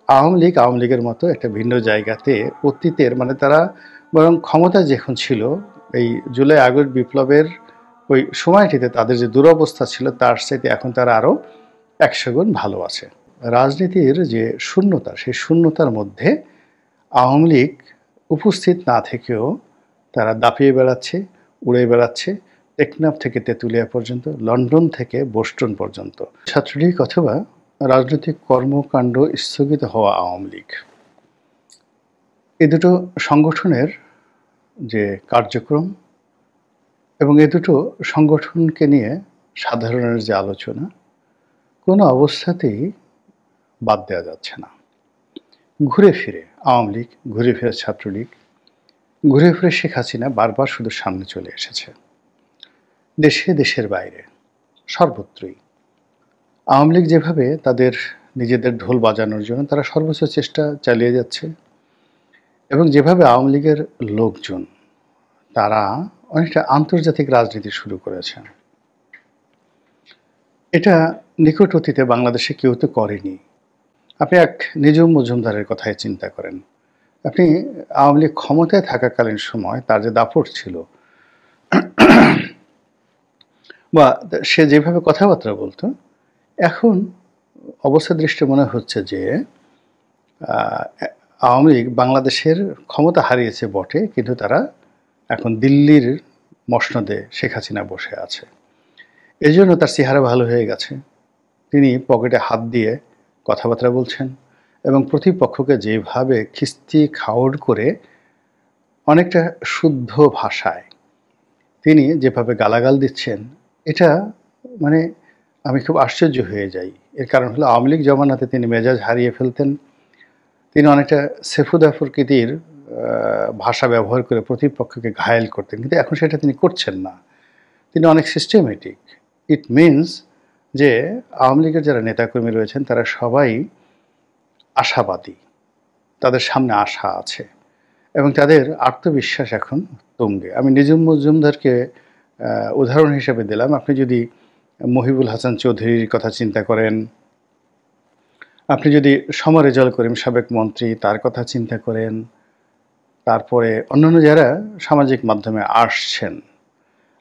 আওয়ামী লীগের মতো একটা ভিন্ন জায়গাতে অতীতের মানে তারা বরং ক্ষমতা যখন ছিল এই জুলাই আগস্ট বিপ্লবের ওই সময়টিতে তাদের যে দুরবস্থা ছিল তার চাইতে এখন তারা আরও 100 গুণ ভালো আছে। রাজনীতির যে শূন্যতা সেই শূন্যতার মধ্যে আওয়ামী লীগ উপস্থিত না থেকেও তারা দাপিয়ে বেড়াচ্ছে, উড়ে বেড়াচ্ছে, টেকনাফ থেকে তেঁতুলিয়া পর্যন্ত, লন্ডন থেকে বোস্টন পর্যন্ত। ছাত্রলীগ অথবা রাজনৈতিক কর্মকাণ্ড স্থগিত হওয়া আওয়ামী লীগ, এ দুটো সংগঠনের যে কার্যক্রম এবং এ দুটো সংগঠনকে নিয়ে সাধারণের যে আলোচনা কোনো অবস্থাতেই বাদ দেওয়া যাচ্ছে না। ঘুরে ফিরে আওয়ামী লীগ, ঘুরে ফিরে ছাত্রলীগ, ঘুরে ফিরে শেখ হাসিনা বারবার শুধু সামনে চলে এসেছে। দেশে, দেশের বাইরে, সর্বত্রই আওয়ামী লীগ যেভাবে তাদের নিজেদের ঢোল বাজানোর জন্য তারা সর্বোচ্চ চেষ্টা চালিয়ে যাচ্ছে এবং যেভাবে আওয়ামী লীগের লোকজন তারা অনেকটা আন্তর্জাতিক রাজনীতি শুরু করেছে, এটা নিকট অতীতে বাংলাদেশে কেউ তো করেনি। আপনি এক নিঝুম মজুমদারের কথাই চিন্তা করেন। আপনি আওয়ামী লীগ ক্ষমতায় থাকাকালীন সময় তার যে দাপট ছিল বা সে যেভাবে কথাবার্তা বলতো, এখন অবস্থা দৃষ্টি মনে হচ্ছে যে আওয়ামী লীগ বাংলাদেশের ক্ষমতা হারিয়েছে বটে, কিন্তু তারা এখন দিল্লির মসনদে শেখ হাসিনা বসে আছে। এই জন্য তার চেহারা ভালো হয়ে গেছে, তিনি পকেটে হাত দিয়ে কথাবার্তা বলছেন এবং প্রতিপক্ষকে যেভাবে খিস্তি খাওড় করে অনেকটা শুদ্ধ ভাষায় তিনি যেভাবে গালাগাল দিচ্ছেন, এটা মানে আমি খুব আশ্চর্য হয়ে যাই। এর কারণ হলো আওয়ামী লীগ জমানাতে তিনি মেজাজ হারিয়ে ফেলতেন, তিনি অনেকটা সেফুদা প্রকৃতির ভাষা ব্যবহার করে প্রতিপক্ষকে ঘায়েল করতেন, কিন্তু এখন সেটা তিনি করছেন না। তিনি অনেক সিস্টেমেটিক। ইট মিনস যে আওয়ামী লীগের যারা নেতাকর্মী রয়েছেন তারা সবাই আশাবাদী, তাদের সামনে আশা আছে এবং তাদের আত্মবিশ্বাস এখন তুঙ্গে। আমি নিঝুম মজুমদারকে উদাহরণ হিসেবে দিলাম। আপনি যদি মহিবুল হাসান চৌধুরীর কথা চিন্তা করেন, আপনি যদি সমর রেজাউল করিম সাবেক মন্ত্রী তার কথা চিন্তা করেন, তারপরে অন্যান্য যারা সামাজিক মাধ্যমে আসছেন,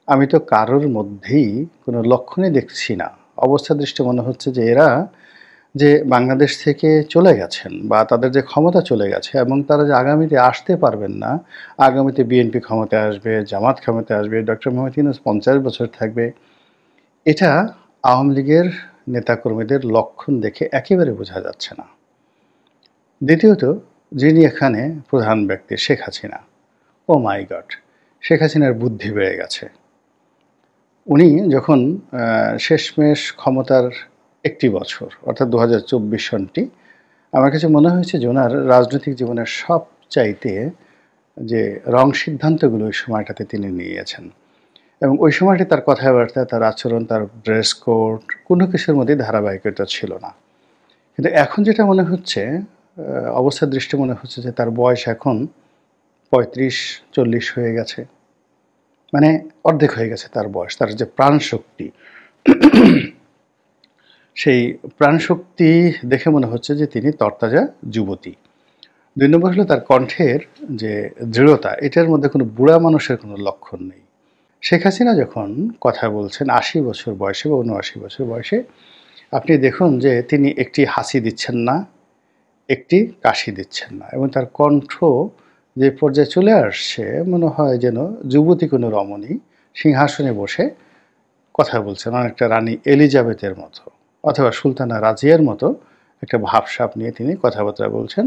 আমি তো কারোর মধ্যেই কোনো লক্ষণই দেখছি না। অবস্থা দৃষ্টি মনে হচ্ছে যে এরা যে বাংলাদেশ থেকে চলে গেছেন বা তাদের যে ক্ষমতা চলে গেছে এবং তারা যে আগামীতে আসতে পারবেন না, আগামীতে বিএনপি ক্ষমতায় আসবে, জামাত ক্ষমতায় আসবে, ডক্টর মোহাম্মদ ইউনূস 50 বছর থাকবে, এটা আওয়ামী লীগের নেতাকর্মীদের লক্ষণ দেখে একেবারে বোঝা যাচ্ছে না। দ্বিতীয়ত, যিনি এখানে প্রধান ব্যক্তি শেখ হাসিনা, ও মাই গড, শেখ হাসিনার বুদ্ধি বেড়ে গেছে। উনি যখন শেষমেশ ক্ষমতার একটি বছর অর্থাৎ 2024 সনটি, আমার কাছে মনে হয়েছে যে ওনার রাজনৈতিক জীবনের সবচাইতে যে রং সিদ্ধান্তগুলো ওই সময়টাতে তিনি নিয়েছেন এবং ওই সময়টি তার কথাবার্তা, তার আচরণ, তার ড্রেস কোড কোনো কিছুর মধ্যে ধারাবাহিকতা ছিল না। কিন্তু এখন যেটা মনে হচ্ছে, অবস্থার দৃষ্টি মনে হচ্ছে যে তার বয়স এখন 35-40 হয়ে গেছে, মানে অর্ধেক হয়ে গেছে তার বয়স। তার যে প্রাণশক্তি, সেই প্রাণশক্তি দেখে মনে হচ্ছে যে তিনি তরতাজা যুবতী। 2 নম্বর হলো তার কণ্ঠের যে দৃঢ়তা, এটার মধ্যে কোনো বুড়া মানুষের কোনো লক্ষণ নেই। শেখ হাসিনা যখন কথা বলছেন 80 বছর বয়সে বা 79 বছর বয়সে, আপনি দেখুন যে তিনি একটি হাসি দিচ্ছেন না, একটি কাশি দিচ্ছেন না এবং তার কণ্ঠ যে পর্যায়ে চলে আসছে, মনে হয় যেন যুবতী কোনো রমণী সিংহাসনে বসে কথা বলছেন, অনেকটা রানী এলিজাবেথের মতো অথবা সুলতানা রাজিয়ার মতো একটা ভাবসাব নিয়ে তিনি কথাবার্তা বলছেন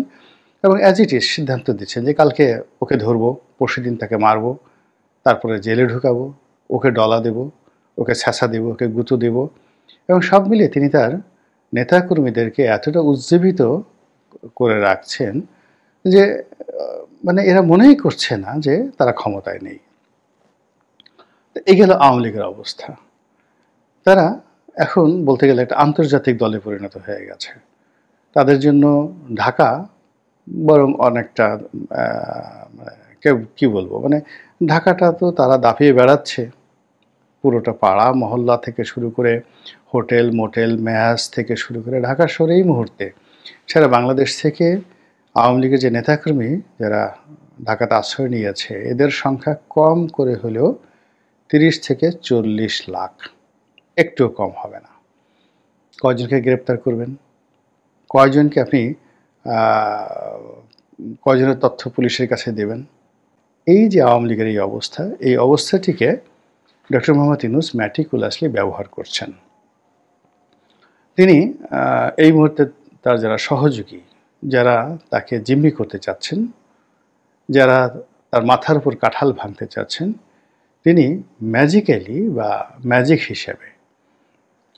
এবং অ্যাজ ইট ইজ সিদ্ধান্ত দিচ্ছেন যে কালকে ওকে ধরবো, পরশুদিন তাকে মারবো, তারপরে জেলে ঢুকাবো, ওকে ডলা দেব, ওকে ছ্যাঁচা দেব, ওকে গুঁতো দেব এবং সব মিলিয়ে তিনি তার নেতাকর্মীদেরকে এতটা উজ্জীবিত করে রাখছেন যে মানে এরা মনেই করছে না যে তারা ক্ষমতায় নেই। এই গেল আওয়ামী লীগের অবস্থা। তারা এখন বলতে গেলে একটা আন্তর্জাতিক দলে পরিণত হয়ে গেছে। তাদের জন্য ঢাকা বরং অনেকটা কি বলবো, মানে ঢাকাটা তো তারা দাপিয়ে বেড়াচ্ছে, পুরোটা পাড়া মহল্লা থেকে শুরু করে হোটেল মোটেল ম্যাচ থেকে শুরু করে ঢাকা শহরে এই মুহূর্তে সারা বাংলাদেশ থেকে আওয়ামী লীগের যে নেতাকর্মী যারা ঢাকাতে আশ্রয় নিয়েছে এদের সংখ্যা কম করে হলেও 30 থেকে 40 লাখ, একটুও কম হবে না। কয়জনকে গ্রেপ্তার করবেন, কয়জনকে আপনি কয়জনের তথ্য পুলিশের কাছে দেবেন? এই যে আওয়ামী লীগের এই অবস্থাটিকে ডক্টর মোহাম্মদ ইউনূস ম্যাটিকুলাসলি ব্যবহার করছেন। তিনি এই মুহূর্তে তার যারা সহযোগী, যারা তাকে জিম্মি করতে চাচ্ছেন, যারা তার মাথার উপর কাঁঠাল ভাঙতে চাচ্ছেন, তিনি ম্যাজিক্যালি বা ম্যাজিক হিসেবে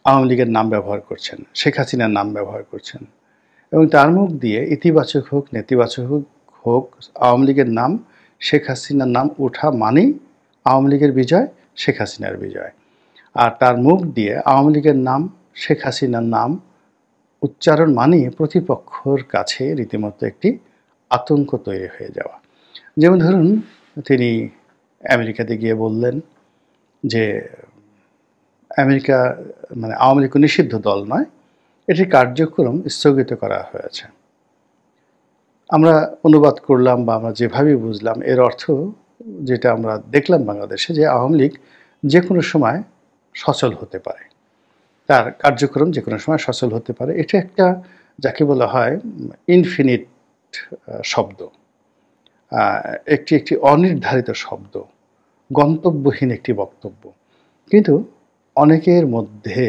আওয়ামী লীগের নাম ব্যবহার করছেন, শেখ হাসিনার নাম ব্যবহার করছেন এবং তার মুখ দিয়ে ইতিবাচক হোক নেতিবাচক হোক আওয়ামী লীগের নাম, শেখ হাসিনার নাম ওঠা মানেই আওয়ামী লীগের বিজয়, শেখ হাসিনার বিজয়। আর তার মুখ দিয়ে আওয়ামী লীগের নাম, শেখ হাসিনার নাম উচ্চারণ মানেই প্রতিপক্ষর কাছে রীতিমতো একটি আতঙ্ক তৈরি হয়ে যাওয়া। যেমন ধরুন, তিনি আমেরিকাতে গিয়ে বললেন যে আমেরিকা মানে আওয়ামী লীগ নিষিদ্ধ দল নয়, এটির কার্যক্রম স্থগিত করা হয়েছে। আমরা অনুবাদ করলাম বা আমরা যেভাবে বুঝলাম, এর অর্থ যেটা আমরা দেখলাম বাংলাদেশে, যে আওয়ামী লীগ যে কোনো সময় সচল হতে পারে, তার কার্যক্রম যে কোনো সময় সচল হতে পারে। এটা একটা যাকে বলা হয় ইনফিনিট শব্দ, একটি অনির্ধারিত শব্দ, গন্তব্যহীন একটি বক্তব্য। কিন্তু অনেকের মধ্যে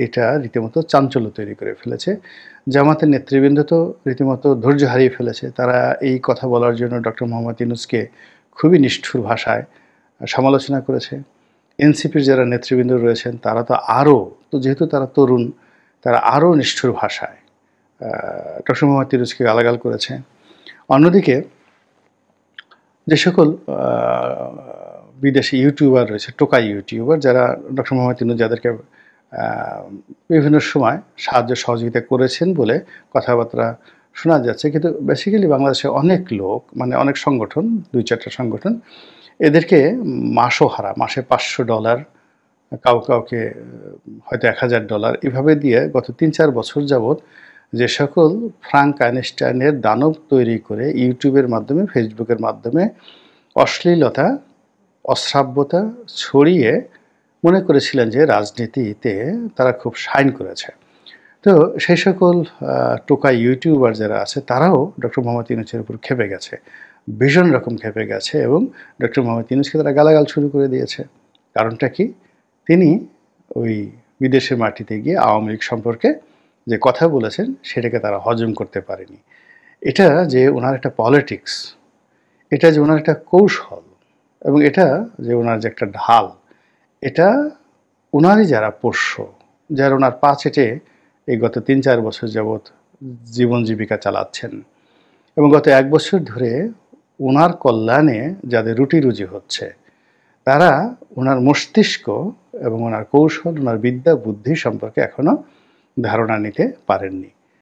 এটা রীতিমতো চাঞ্চল্য তৈরি করে ফেলেছে। জামাতের নেতৃবৃন্দ তো রীতিমতো ধৈর্য হারিয়ে ফেলেছে। তারা এই কথা বলার জন্য ডক্টর মোহাম্মদ ইউনূসকে খুবই নিষ্ঠুর ভাষায় সমালোচনা করেছে। এনসিপির যারা নেতৃবৃন্দ রয়েছেন তারা তো যেহেতু তারা তরুণ, তারা আরও নিষ্ঠুর ভাষায় ডক্টর মোহাম্মদ ইউনূসকে গালাগাল করেছে। অন্যদিকে যে সকল বিদেশি ইউটিউবার রয়েছে, টোকাই ইউটিউবার, যারা ডক্টর মোহাম্মদ ইউনূস যাদেরকে বিভিন্ন সময় সাহায্য সহযোগিতা করেছেন বলে কথাবার্তা শোনা যাচ্ছে, কিন্তু বেসিক্যালি বাংলাদেশে অনেক লোক, মানে অনেক সংগঠন, 2-4টা সংগঠন এদেরকে মাসে $500, কাউকে হয়তো $1000 এভাবে দিয়ে গত 3-4 বছর যাবৎ যে সকল ফ্রাঙ্ক আইনস্টাইনের দানব তৈরি করে ইউটিউবের মাধ্যমে, ফেসবুকের মাধ্যমে অশ্লীলতা, অশ্রাব্যতা ছড়িয়ে মনে করেছিলেন যে রাজনীতিতে তারা খুব শাইন করেছে। তো সেই সকল টোকা ইউটিউবার যারা আছে তারাও ডক্টর মোহাম্মদ ইউনূসের উপর ক্ষেপে গেছে, ভীষণ রকম ক্ষেপে গেছে এবং ডক্টর মোহাম্মদ ইউনূসকে তারা গালাগাল শুরু করে দিয়েছে। কারণটা কি? তিনি ওই বিদেশের মাটিতে গিয়ে আওয়ামী লীগ সম্পর্কে যে কথা বলেছেন সেটাকে তারা হজম করতে পারেনি। এটা যে ওনার একটা পলিটিক্স, এটা যে ওনার একটা কৌশল এবং এটা যে ওনার যে একটা ঢাল, এটা ওনারই যারা পোষ্য, যারা ওনার পা চেটে এই গত 3-4 বছর যাবৎ জীবন জীবিকা চালাচ্ছেন এবং গত 1 বছর ধরে ওনার কল্যাণে যাদের রুটি রুজি হচ্ছে, তারা ওনার মস্তিষ্ক এবং ওনার কৌশল, ওনার বিদ্যা বুদ্ধি সম্পর্কে এখনো ধারণা নিতে পারেননি।